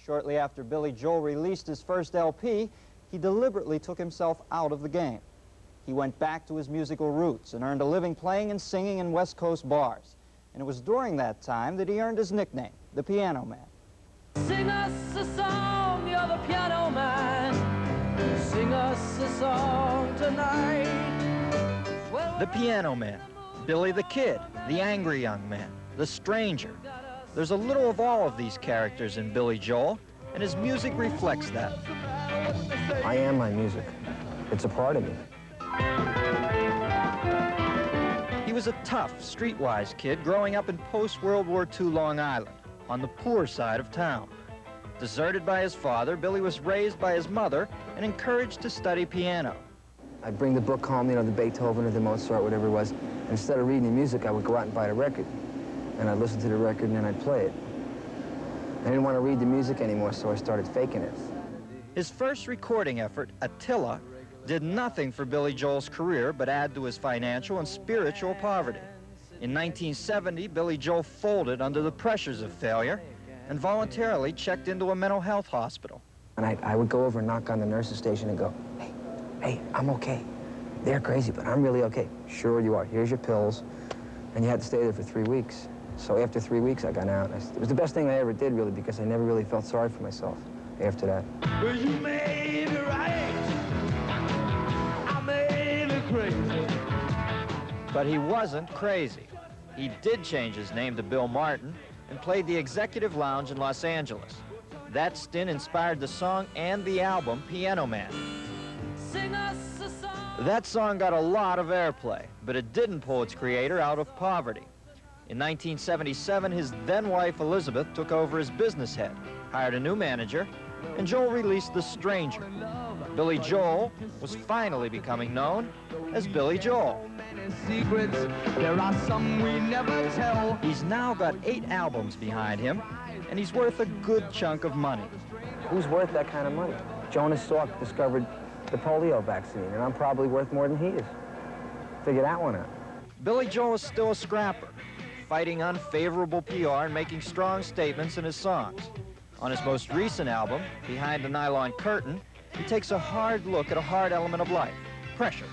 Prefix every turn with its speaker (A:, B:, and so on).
A: Shortly after Billy Joel released his first LP, he deliberately took himself out of the game. He went back to his musical roots and earned a living playing and singing in West Coast bars. And it was during that time that he earned his nickname, the Piano Man.
B: Sing us a song, you're the piano man. Sing us a song tonight.
C: The Piano Man, Billy the Kid, the angry young man, the stranger. There's a little of all of these characters in Billy Joel, and his music reflects that.
D: I am my music. It's a part of me.
C: He was a tough, streetwise kid growing up in post-World War II Long Island, on the poor side of town. Deserted by his father, Billy was raised by his mother and encouraged to study piano.
D: I'd bring the book home, you know, the Beethoven or the Mozart, whatever it was. Instead of reading the music, I would go out and buy the record. And I'd listen to the record and then I'd play it. I didn't want to read the music anymore, so I started faking it.
C: His first recording effort, Attila, did nothing for Billy Joel's career but add to his financial and spiritual poverty. In 1970, Billy Joel folded under the pressures of failure and voluntarily checked into a mental health hospital.
D: And I would go over and knock on the nurse's station and go, hey, I'm okay. They're crazy, but I'm really okay. Sure you are. Here's your pills. And you had to stay there for 3 weeks. So after 3 weeks, I got out. It was the best thing I ever did, really, because I never really felt sorry for myself after that.
B: Well, you may be right. I may be crazy.
C: But he wasn't crazy. He did change his name to Bill Martin and played the Executive Lounge in Los Angeles. That stint inspired the song and the album Piano Man.
B: Sing us a song.
C: That song got a lot of airplay, but it didn't pull its creator out of poverty. In 1977, his then-wife Elizabeth took over as business head, hired a new manager, and Joel released The Stranger. Billy Joel was finally becoming known as Billy Joel.
B: Secrets, there are some we never tell.
C: He's now got 8 albums behind him, and he's worth a good chunk of money.
D: Who's worth that kind of money? Jonas Salk discovered the polio vaccine, and I'm probably worth more than he is. Figure that one out.
C: Billy Joel is still a scrapper, fighting unfavorable PR and making strong statements in his songs. On his most recent album, Behind the Nylon Curtain, he takes a hard look at a hard element of life, pressure.